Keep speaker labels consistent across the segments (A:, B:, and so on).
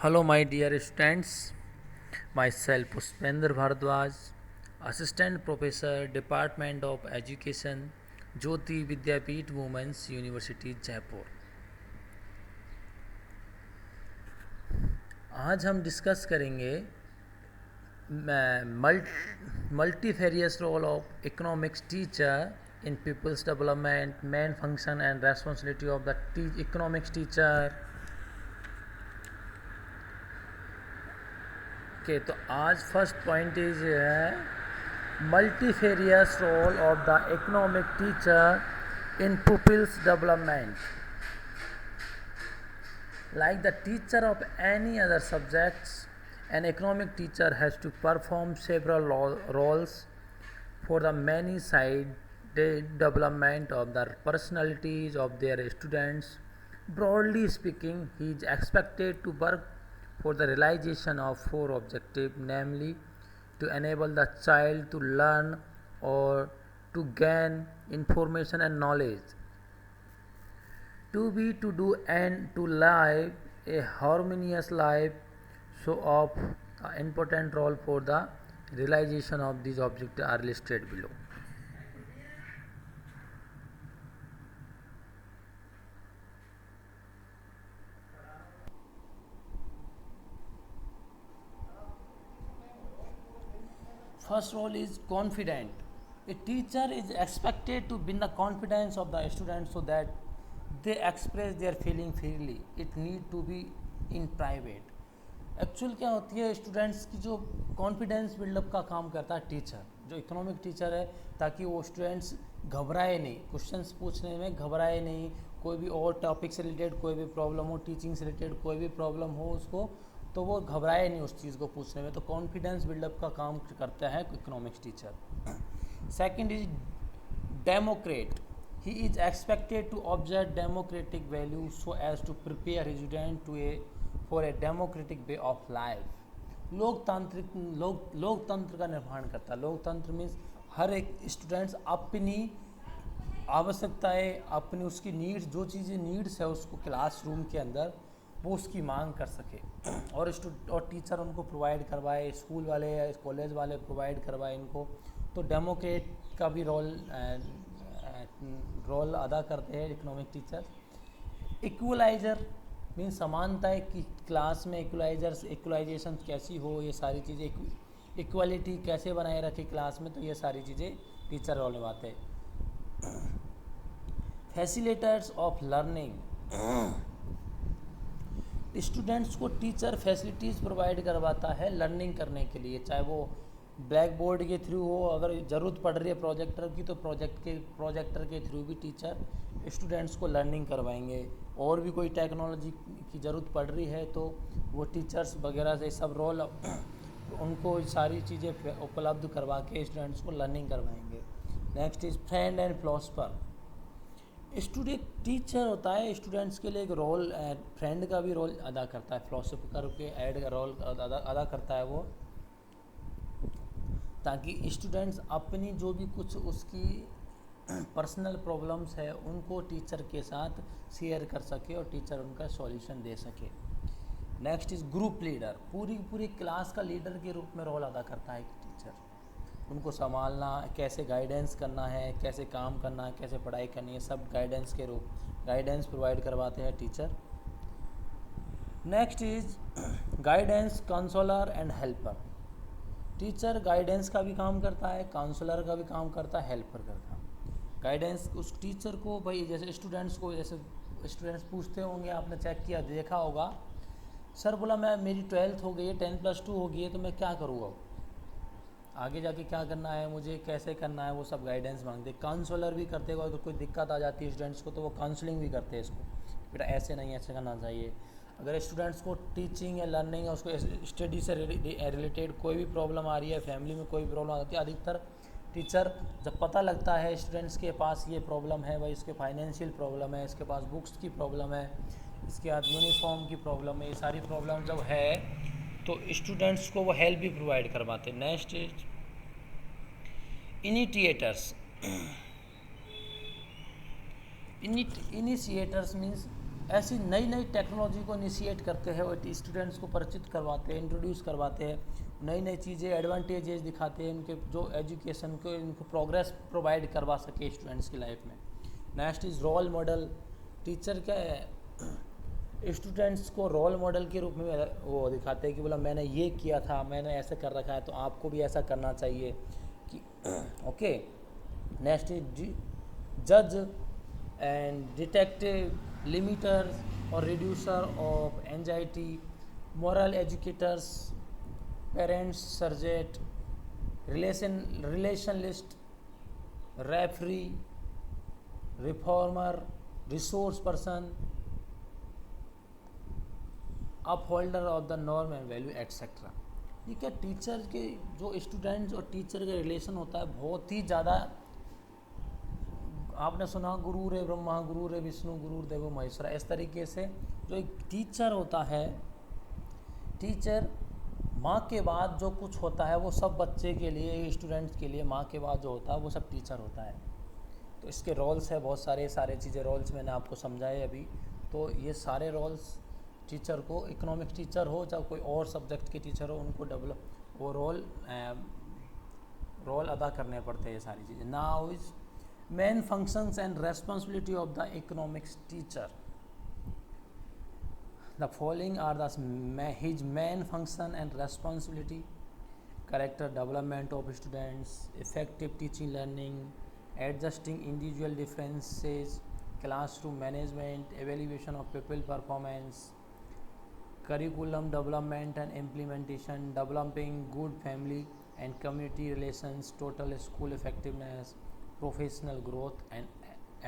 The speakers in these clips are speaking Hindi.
A: Hello, my dear students. Myself Puspender Bharadwaj, Assistant Professor, Department of Education, Jyoti Vidyapeeth Women's University, Jaipur. आज हम डिस्कस करेंगे multifarious role of economics teacher in people's development, main function and responsibility of the economics teacher. Okay, तो आज फर्स्ट पॉइंट इज है multifarious role of the economic teacher in pupils development. Like the teacher of any other subjects, an economic teacher has to perform several roles for the many-sided development of the personalities of their students. Broadly speaking, he is expected to work for the realization of four objectives, namely to enable the child to learn or to gain information and knowledge, to be, to do, and to live a harmonious life. So of important role for the realization of these objectives are listed below. First role is confident. A teacher is expected to win the confidence of the students so that they express their feeling freely. It need to be in private. Actual क्या होती है, स्टूडेंट्स की जो कॉन्फिडेंस बिल्डअप का काम करता है टीचर, जो इकोनॉमिक टीचर है, ताकि वो स्टूडेंट्स घबराए नहीं, क्वेश्चंस पूछने में घबराए नहीं, कोई भी और टॉपिक से रिलेटेड कोई भी प्रॉब्लम हो, टीचिंग से रिलेटेड कोई भी प्रॉब्लम हो उसको, तो वो घबराए नहीं उस चीज़ को पूछने में। तो कॉन्फिडेंस बिल्डअप का काम करता है economics teacher. Second is democrat. He is expected to observe democratic value so as to prepare his student to a for a democratic way of life. लोकतंत्र का निर्माण करता है। लोकतंत्र मीन्स हर एक स्टूडेंट्स अपनी आवश्यकताएं, अपनी उसकी नीड्स, जो चीज़ें नीड्स है उसको क्लासरूम के अंदर वो उसकी मांग कर सके और टीचर उनको प्रोवाइड करवाए, स्कूल वाले या कॉलेज वाले प्रोवाइड करवाए इनको। तो डेमोक्रेट का भी रोल अदा करते हैं इकोनॉमिक टीचर। इक्वलाइजर मीन समानता है कि क्लास में इक्वलाइजेशन कैसी हो, ये सारी चीज़ें, इक्वलिटी कैसे बनाए रखे क्लास में, तो ये सारी चीज़ें टीचर रोल निभाते हैं। Facilitators of learning. स्टूडेंट्स को टीचर फैसिलिटीज़ प्रोवाइड करवाता है लर्निंग करने के लिए, चाहे वो ब्लैक बोर्ड के थ्रू हो, अगर ज़रूरत पड़ रही है प्रोजेक्टर की तो प्रोजेक्टर के थ्रू भी टीचर स्टूडेंट्स को लर्निंग करवाएंगे। और भी कोई टेक्नोलॉजी की ज़रूरत पड़ रही है तो वो टीचर्स वगैरह से सब रोल उनको सारी चीज़ें उपलब्ध करवा के स्टूडेंट्स को लर्निंग करवाएंगे। Next is friend and philosopher. Student teacher होता है स्टूडेंट्स के लिए एक रोल, फ्रेंड का भी रोल अदा करता है, फिलोसफर के ऐड का रोल अदा करता है वो, ताकि स्टूडेंट्स अपनी जो भी कुछ उसकी पर्सनल प्रॉब्लम्स है उनको टीचर के साथ शेयर कर सके और टीचर उनका सॉल्यूशन दे सके। Next is group leader. पूरी क्लास का लीडर के रूप में रोल अदा करता है टीचर, उनको संभालना, कैसे गाइडेंस करना है, कैसे काम करना है, कैसे पढ़ाई करनी है, सब गाइडेंस प्रोवाइड करवाते हैं teacher. Next is guidance, counsellor and helper. Teacher guidance का भी काम करता है, काउंसलर का भी काम करता है, हेल्पर करता है। गाइडेंस उस टीचर को, भाई जैसे स्टूडेंट्स स्टूडेंट्स पूछते होंगे, आपने चेक किया देखा होगा, सर बोला मैं मेरी 12th हो गई है, 10+2 हो गई है, तो मैं क्या करूँगा, आगे जाके क्या करना है, मुझे कैसे करना है, वो सब गाइडेंस मांगते। काउंसलर भी करते हैं, अगर कोई दिक्कत आ जाती है स्टूडेंट्स को तो वो काउंसलिंग भी करते हैं इसको, बेटा ऐसे नहीं ऐसे करना चाहिए। अगर स्टूडेंट्स को टीचिंग या लर्निंग या उसको स्टडी से रिलेटेड कोई भी प्रॉब्लम आ रही है, फैमिली में कोई प्रॉब्लम आती है, अधिकतर टीचर जब पता लगता है स्टूडेंट्स के पास ये प्रॉब्लम है, भाई इसके फाइनेंशियल प्रॉब्लम है, इसके पास बुक्स की प्रॉब्लम है, इसके बाद यूनिफॉर्म की प्रॉब्लम है, ये सारी प्रॉब्लम जब है तो स्टूडेंट्स को वो हेल्प भी प्रोवाइड करवाते हैं। Next is initiators. Initiators means ऐसी नई नई टेक्नोलॉजी को इनिशिएट करते हैं और स्टूडेंट्स को परिचित करवाते हैं, इंट्रोड्यूस करवाते हैं, नई नई चीज़ें एडवांटेजेस दिखाते हैं, उनके जो एजुकेशन को इनको प्रोग्रेस प्रोवाइड करवा सके स्टूडेंट्स की लाइफ में। Next is role model. Teacher क्या है, स्टूडेंट्स को रोल मॉडल के रूप में वो दिखाते हैं कि बोला मैंने ये किया था, मैंने ऐसे कर रखा है, तो आपको भी ऐसा करना चाहिए कि ओके। नेक्स्ट इज जज and detective, limiters or reducer of anxiety, moral educators, parents surrogate, relationalist, referee, reformer, resource person, upholder of the norm and value etc. ये क्या टीचर के जो स्टूडेंट्स और टीचर का रिलेशन होता है बहुत ही ज़्यादा, आपने सुना गुरु रे ब्रह्मा गुरु रे विष्णु गुरु देवो महेश्वरा, इस तरीके से जो एक टीचर होता है, टीचर माँ के बाद जो कुछ होता है वो सब बच्चे के लिए, स्टूडेंट्स के लिए माँ के बाद जो होता है वो सब टीचर होता है। तो इसके रोल्स है बहुत सारे चीज़ें, रोल्स मैंने आपको समझाए अभी। तो ये सारे रोल्स टीचर को, इकोनॉमिक्स टीचर हो चाहे कोई और सब्जेक्ट के टीचर हो, उनको डेवलप वो रोल अदा करने पड़ते हैं ये सारी चीज़ें। Now is main functions and responsibility of the economics teacher. The following are his main function and responsibility: character development of students, effective teaching learning, adjusting individual differences, classroom management, evaluation of pupil performance, curriculum development and implementation, developing good family and community relations, total school effectiveness, professional growth and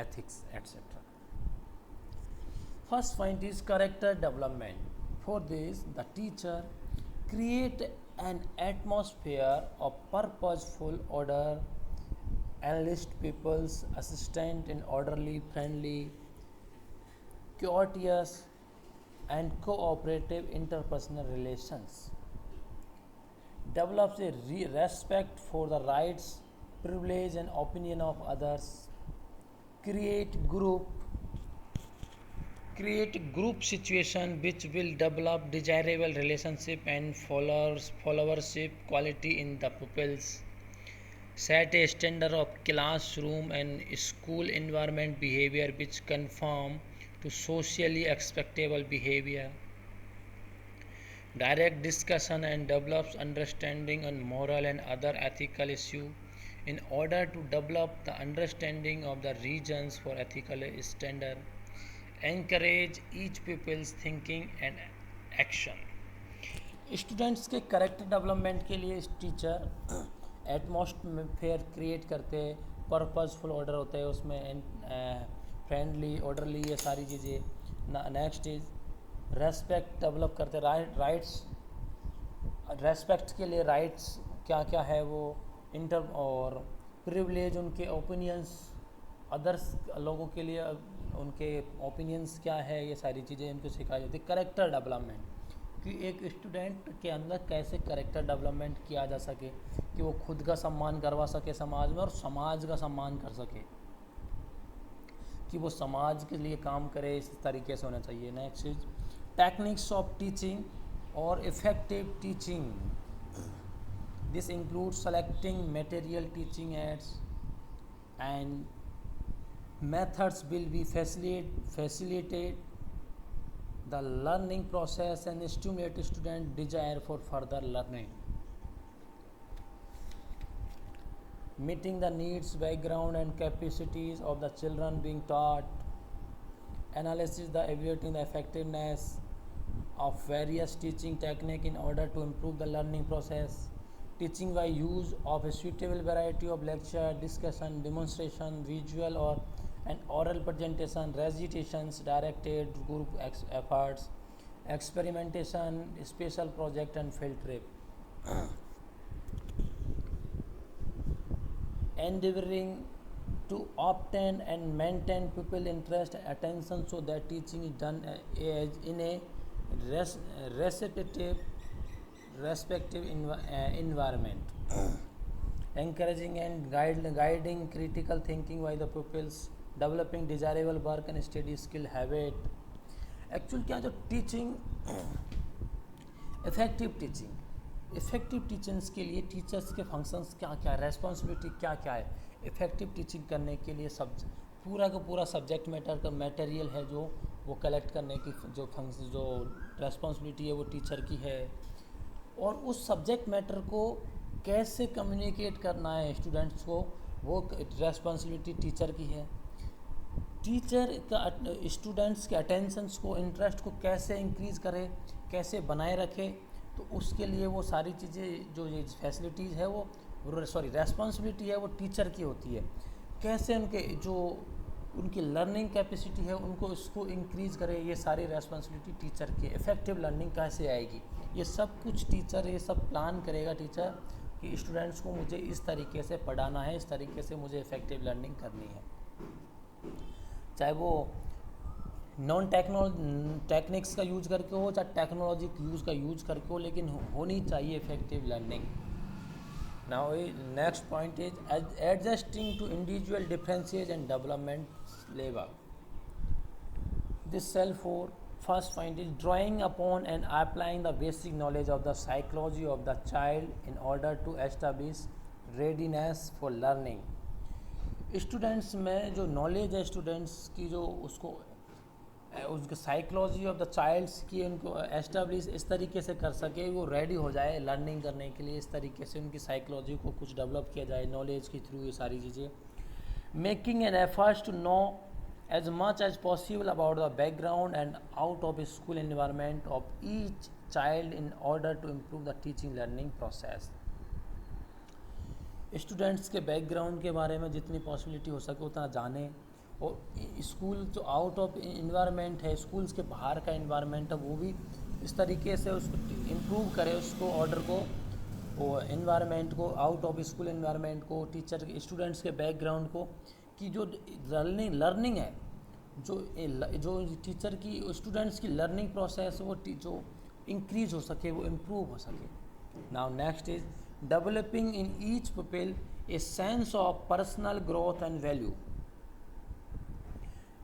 A: ethics etc. First point is character development. For this, the teacher create an atmosphere of purposeful order, enlist people's assistant in orderly, friendly, courteous and cooperative interpersonal relations, develops a respect for the rights, privilege and opinion of others, create group situation which will develop desirable relationship and followership quality in the pupils, set a standard of classroom and school environment behavior which conform to socially acceptable behavior, direct discussion and develops understanding on moral and other ethical issues in order to develop the understanding of the reasons for ethical standard, encourage each pupil's thinking and action. Students के करेक्टर डेवलपमेंट के लिए टीचर एटमॉस्फेयर क्रिएट करते हैं, पर्पसफुल ऑर्डर होता है उसमें, फ्रेंडली ऑर्डरली, ये सारी चीज़ें। नेक्स्ट इज रेस्पेक्ट डेवलप करते, राइट्स, रेस्पेक्ट के लिए राइट्स क्या क्या है वो, इंटर और प्रिविलेज, उनके ओपिनियंस अदर्स लोगों के लिए उनके ओपिनियंस क्या है, ये सारी चीज़ें इनको सिखाई जाती है। करेक्टर डेवलपमेंट कि एक स्टूडेंट के अंदर कैसे करेक्टर डेवलपमेंट किया जा सके कि वो खुद का सम्मान करवा सके समाज में और समाज का सम्मान कर सके, कि वो समाज के लिए काम करे, इस तरीके से होना चाहिए। Next is techniques of teaching और effective teaching. This includes selecting material teaching aids and methods will be facilitate the learning process and stimulate student desire for further learning. Meeting the needs, background and capacities of the children being taught. Analysis the evaluating the effectiveness of various teaching technique in order to improve the learning process. Teaching by use of a suitable variety of lecture, discussion, demonstration, visual or and oral presentation, recitations, directed group efforts, experimentation, special project and field trip. Endeavoring to obtain and maintain pupil interest and attention so that teaching is done in a receptive, respective environment. Encouraging and guiding critical thinking by the pupils, developing desirable work and study skill habit, actual क्या जो टीचिंग इफ़ेक्टिव टीचिंग्स के लिए टीचर्स के फंक्शंस क्या क्या है, रेस्पॉन्सिबिलिटी क्या क्या है। इफ़ेक्टिव टीचिंग करने के लिए पूरा का पूरा सब्जेक्ट मैटर का मटेरियल है जो वो कलेक्ट करने की जो फंक्शन जो रेस्पॉन्सिबिलिटी है वो टीचर की है, और उस सब्जेक्ट मैटर को कैसे कम्युनिकेट करना है स्टूडेंट्स को वो रेस्पॉन्सिबिलिटी टीचर की है। टीचर का स्टूडेंट्स के अटेंशंस को, इंटरेस्ट को कैसे इंक्रीज़ करे, कैसे बनाए रखे, तो उसके लिए वो सारी चीज़ें जो ये फैसिलिटीज़ है वो रेस्पॉन्सिबिलिटी है वो टीचर की होती है। कैसे उनके जो उनकी लर्निंग कैपेसिटी है उनको इसको इंक्रीज़ करे, ये सारी रेस्पॉन्सिबिलिटी टीचर की। इफ़ेक्टिव लर्निंग कैसे आएगी, ये सब कुछ टीचर ये सब प्लान करेगा टीचर कि स्टूडेंट्स को मुझे इस तरीके से पढ़ाना है, इस तरीके से मुझे इफ़ेक्टिव लर्निंग करनी है। चाहे वो नॉन टेक्निक्स का यूज करके हो, चाहे टेक्नोलॉजी का यूज करके हो, लेकिन होनी चाहिए effective learning. Now next point is adjusting to individual differences and development level. This self for first point is drawing upon and applying the basic knowledge of the psychology of the child in order to establish readiness for learning. Students में जो नॉलेज है स्टूडेंट्स की, जो उसको उसके साइकोलॉजी ऑफ द चाइल्ड्स की उनको एस्टेब्लिश इस तरीके से कर सके वो रेडी हो जाए लर्निंग करने के लिए, इस तरीके से उनकी साइकोलॉजी को कुछ डेवलप किया जाए नॉलेज के थ्रू, ये सारी चीज़ें। Making an efforts to know as much as possible about the background and out of school environment of each child in order to improve the teaching learning process. Students के बैकग्राउंड के बारे में जितनी पॉसिबिलिटी हो सके उतना जाने, और स्कूल जो आउट ऑफ इन्वायरमेंट है, स्कूल्स के बाहर का इन्वायरमेंट है, वो भी इस तरीके से उसको इम्प्रूव करे, उसको ऑर्डर को, वो इन्वायरमेंट को, आउट ऑफ स्कूल इन्वायरमेंट को, टीचर स्टूडेंट्स के बैकग्राउंड को, कि जो लर्निंग है, जो टीचर की स्टूडेंट्स की लर्निंग प्रोसेस वो जो इंक्रीज हो सके, वो इम्प्रूव हो सके। Now next is developing in each people a sense of personal growth and value.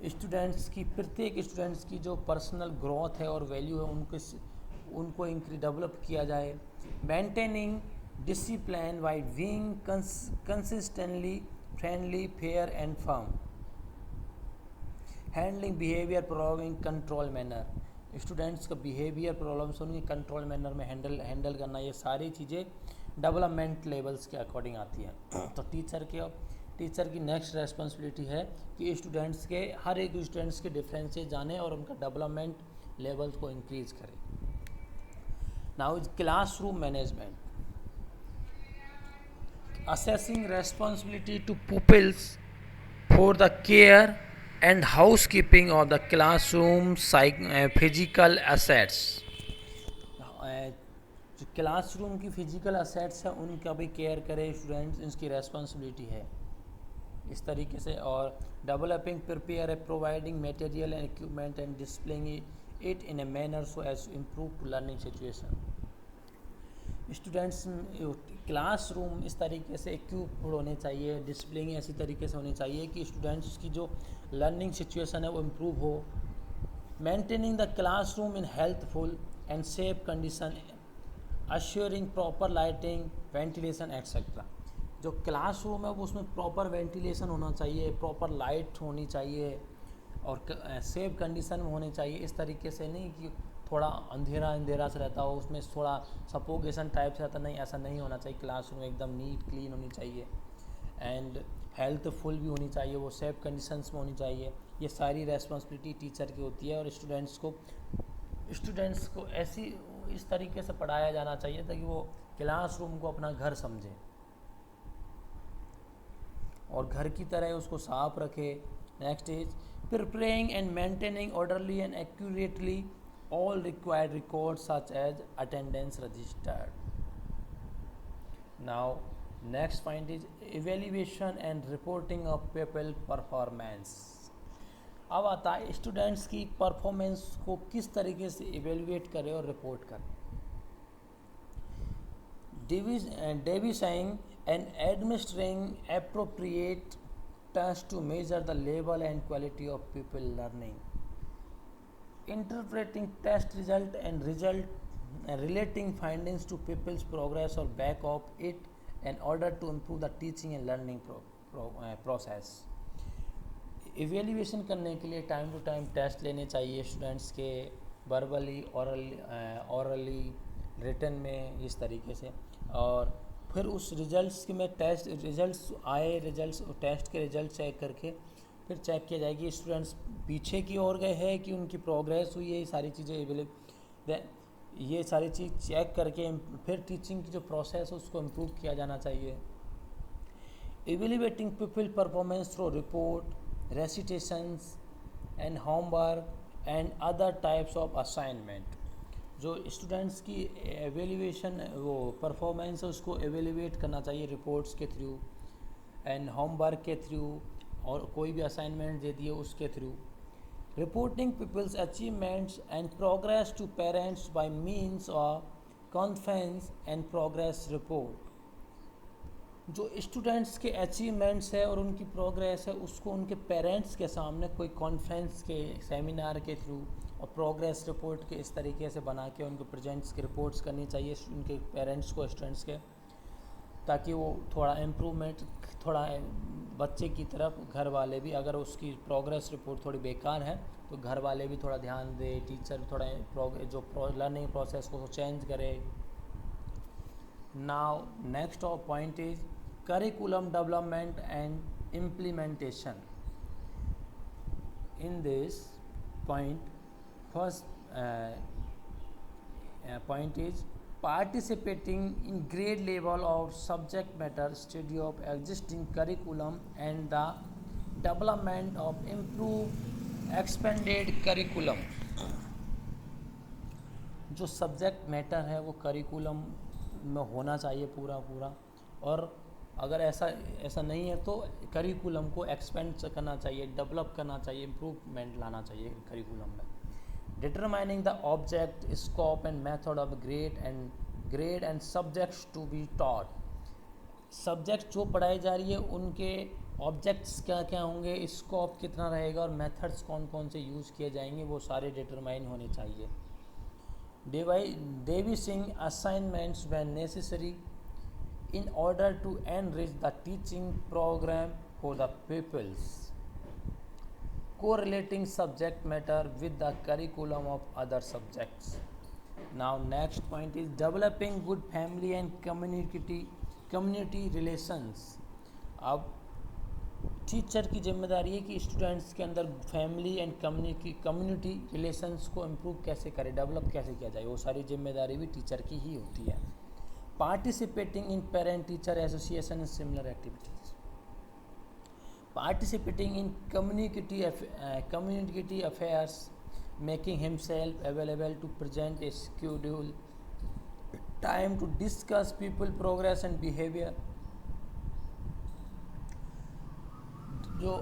A: Students की, प्रत्येक स्टूडेंट्स की जो पर्सनल ग्रोथ है और वैल्यू है उनको डेवलप किया जाए। Maintaining discipline by being consistently friendly fair and firm. Handling behaviour problem control manner. Students का बिहेवियर प्रॉब्लम्स उनकी कंट्रोल मैनर में हैंडल करना, ये सारी चीज़ें डेवलपमेंट लेवल्स के अकॉर्डिंग आती हैं। तो टीचर की नेक्स्ट रेस्पॉन्सिबिलिटी है कि स्टूडेंट्स के, हर एक स्टूडेंट्स के डिफरेंसेस जाने और उनका डेवलपमेंट लेवल्स को इंक्रीज करें। Now is classroom management, assessing responsibility to pupils for the care and housekeeping of the classroom physical assets. जो क्लासरूम की फिजिकल एसेट्स है उनका भी केयर करे स्टूडेंट्स, इसकी रेस्पॉन्सिबिलिटी है इस तरीके से। और developing prepare providing material and equipment and displaying it in a manner so as to improve to learning situation. Students classroom इस तरीके से इक्विप्ड होने चाहिए, डिस्प्लेइंग ऐसी तरीके से होनी चाहिए कि स्टूडेंट्स की जो लर्निंग सिचुएशन है वो इम्प्रूव हो। Maintaining the classroom in healthful and safe condition, assuring proper lighting, ventilation etcetera. जो क्लासरूम है वो उसमें प्रॉपर वेंटिलेशन होना चाहिए, प्रॉपर लाइट होनी चाहिए और सेफ कंडीशन में होनी चाहिए। इस तरीके से नहीं कि थोड़ा अंधेरा से रहता हो, उसमें थोड़ा सफोकेशन टाइप से रहता, नहीं, ऐसा नहीं होना चाहिए। क्लासरूम एकदम नीट क्लीन होनी चाहिए एंड हेल्थफुल भी होनी चाहिए, वो सेफ कंडीशंस में होनी चाहिए। ये सारी रेस्पॉन्सिबिलिटी टीचर की होती है और स्टूडेंट्स को ऐसी इस तरीके से पढ़ाया जाना चाहिए ताकि वो क्लासरूम को अपना घर समझे और घर की तरह उसको साफ रखे। Next is preparing and maintaining orderly and accurately all required records such as attendance registered. Now next point is evaluation and reporting of pupil performance. अब आता है स्टूडेंट्स की परफॉर्मेंस को किस तरीके से इवेल्युएट करें और रिपोर्ट करें। Devising and administering appropriate tests to measure the level and quality of pupil learning. interpreting test result and relating findings to people's progress or back of it in order to improve the teaching and learning process. Evaluation करने के लिए टाइम टू टाइम टेस्ट लेने चाहिए स्टूडेंट्स के, वर्बली, औरली, रिटन में, इस तरीके से। और फिर उस रिजल्ट्स के में टेस्ट रिजल्ट्स आए, रिजल्ट्स टेस्ट के रिजल्ट चेक करके फिर चेक किया जाएगी स्टूडेंट्स पीछे की ओर गए हैं कि उनकी प्रोग्रेस हुई है। ये सारी चीज़ें ये सारी चीज़ चेक करके फिर टीचिंग की जो प्रोसेस है उसको इम्प्रूव किया जाना चाहिए। Evaluating people performance through report, recitations and homework and other types of assignment. जो स्टूडेंट्स की एवेल्यूएशन वो परफॉर्मेंस है उसको एवेल्यूएट करना चाहिए रिपोर्ट्स के थ्रू एंड होमवर्क के थ्रू, और कोई भी असाइनमेंट दे दिए उसके through. Reporting people's achievements and progress to parents by means of conference and progress report. जो स्टूडेंट्स के अचीवमेंट्स है और उनकी प्रोग्रेस है उसको उनके पेरेंट्स के सामने कोई कॉन्फ्रेंस के, सेमिनार के थ्रू और प्रोग्रेस रिपोर्ट के इस तरीके से बना के उनको प्रेजेंट्स की रिपोर्ट्स करनी चाहिए उनके पेरेंट्स को, स्टूडेंट्स के, ताकि वो थोड़ा इम्प्रूवमेंट, थोड़ा बच्चे की तरफ घर वाले भी, अगर उसकी प्रोग्रेस रिपोर्ट थोड़ी बेकार है तो घर वाले भी थोड़ा ध्यान दे, टीचर थोड़ा जो लर्निंग प्रोसेस को चेंज करे। Now next of point is curriculum development and implementation. In this point, first point is participating in grade level of subject matter study of existing curriculum and the development of improved expanded curriculum. जो सब्जेक्ट मैटर है वो करिकुलम में होना चाहिए पूरा, और अगर ऐसा नहीं है तो करिकुलम को एक्सपेंड करना चाहिए, डेवलप करना चाहिए, इम्प्रूवमेंट लाना चाहिए करिकुलम में। Determining the object, scope and method of grade and subjects to be taught. Subject जो पढ़ाई जा रही है उनके ऑब्जेक्ट्स क्या क्या होंगे, स्कोप कितना रहेगा और मेथड्स कौन कौन से यूज़ किए जाएंगे, वो सारे डिटरमाइन होने चाहिए। Devising assignments when necessary in order to enrich the teaching program for the pupils. Correlating subject matter with the curriculum of other subjects. Now next point is developing good family and community relations. अब टीचर की जिम्मेदारी है कि स्टूडेंट्स के अंदर फैमिली एंड कम्युनिटी रिलेशंस को इम्प्रूव कैसे करें, डेवलप कैसे किया जाए, वो सारी जिम्मेदारी भी टीचर की ही होती है। Participating in parent-teacher association and similar activities. Participating in community affairs, making himself available to present a schedule, time to discuss people progress and behavior. जो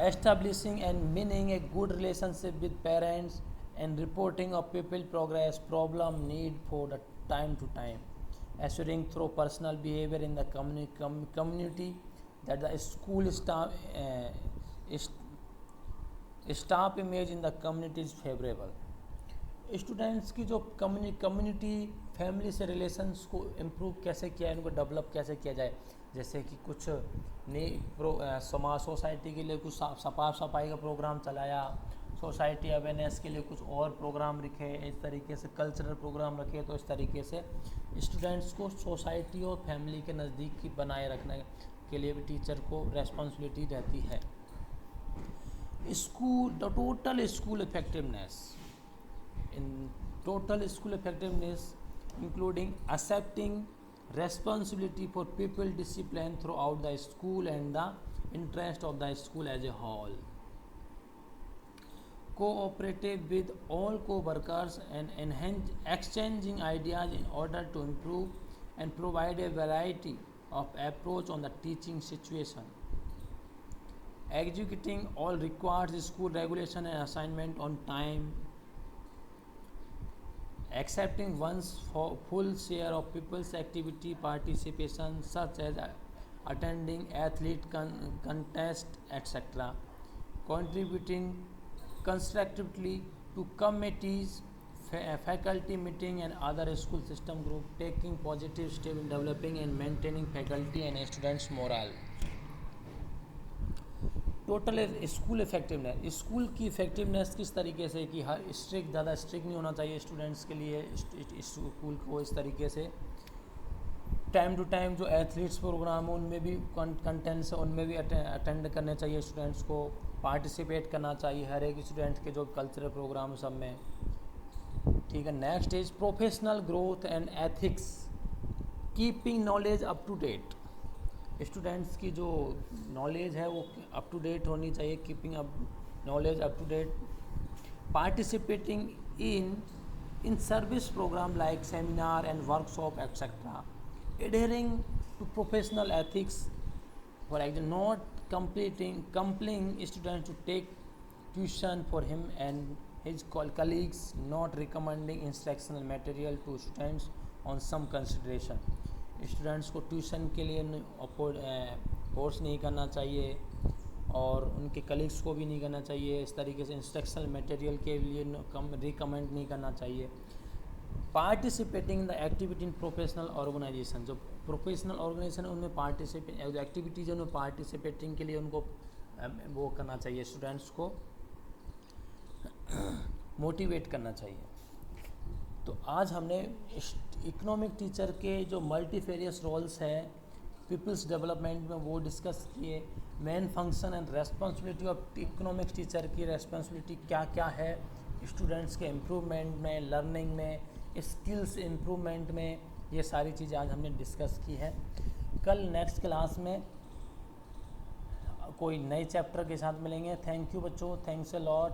A: establishing and maintaining a good relationship with parents and reporting of people progress, problem, need for the time to time. Assuring through personal behavior in the community that the school staff image in the community is favorable. Students की जो कम्युनिटी फैमिली से रिलेशंस को इम्प्रूव कैसे किया है, उनको डेवलप कैसे किया जाए, जैसे कि कुछ नई समाज सोसाइटी के लिए कुछ सफाई का प्रोग्राम चलाया, सोसाइटी अवेयरनेस के लिए कुछ और प्रोग्राम रखे, इस तरीके से कल्चरल प्रोग्राम रखे, तो इस तरीके से स्टूडेंट्स को सोसाइटी और फैमिली के नज़दीक की बनाए रखने के लिए भी टीचर को रेस्पॉन्सिबिलिटी रहती है। The total school effectiveness including accepting responsibility for people discipline throughout the school and the interest of the school as a whole. Cooperative with all co-workers and exchanging ideas in order to improve and provide a variety of approach on the teaching situation. Executing all required school regulation and assignment on time. Accepting one's full share of people's activity participation such as attending athlete contest etc. Contributing constructively to committees, faculty meeting and other school system group, taking positive step in developing and maintaining faculty and students morale. Total school effectiveness, school की इफेक्टिवनेस किस तरीके से कि हर स्ट्रिक्ट, ज़्यादा स्ट्रिक्ट नहीं होना चाहिए स्टूडेंट्स के लिए स्कूल को, इस तरीके से टाइम टू टाइम जो एथलीट्स प्रोग्राम है उनमें भी कंटेंट्स है उनमें भी अटेंड करने चाहिए स्टूडेंट्स को, पार्टिसिपेट करना चाहिए हर एक स्टूडेंट के जो कल्चरल प्रोग्राम सब में, ठीक है। Next is professional growth and ethics, keeping knowledge up to date, students की जो नॉलेज है वो अप टू डेट होनी चाहिए, keeping up knowledge up to date, participating in service program like seminar and workshop etcetera, adhering to professional ethics, for example not compelling students to take tuition for him and his colleagues, not recommending instructional material to students on some consideration, students को ट्यूशन के लिए फोर्स नहीं करना चाहिए और उनके कलीग्स को भी नहीं करना चाहिए, इस तरीके से इंस्ट्रक्शनल मटेरियल के लिए रिकमेंड नहीं करना चाहिए। Participating in the activity in professional organisation, जो प्रोफेशनल ऑर्गेनाइजेशन है उनमें पार्टिसिपेट एक्टिविटीज उनमें पार्टिसिपेटिंग के लिए उनको वो करना चाहिए, स्टूडेंट्स को मोटिवेट करना चाहिए। तो आज हमने इकोनॉमिक टीचर के जो मल्टीफेरियस रोल्स हैं पीपल्स डेवलपमेंट में वो डिस्कस किए, main function and responsibility of economic teacher की रेस्पॉन्सिबिलिटी क्या क्या है स्टूडेंट्स के इम्प्रूवमेंट में, लर्निंग में, स्किल्स इम्प्रूवमेंट में, ये सारी चीज़ें आज हमने डिस्कस की है। कल नेक्स्ट क्लास में कोई नए चैप्टर के साथ मिलेंगे। थैंक यू बच्चों, थैंक्स अ लॉट।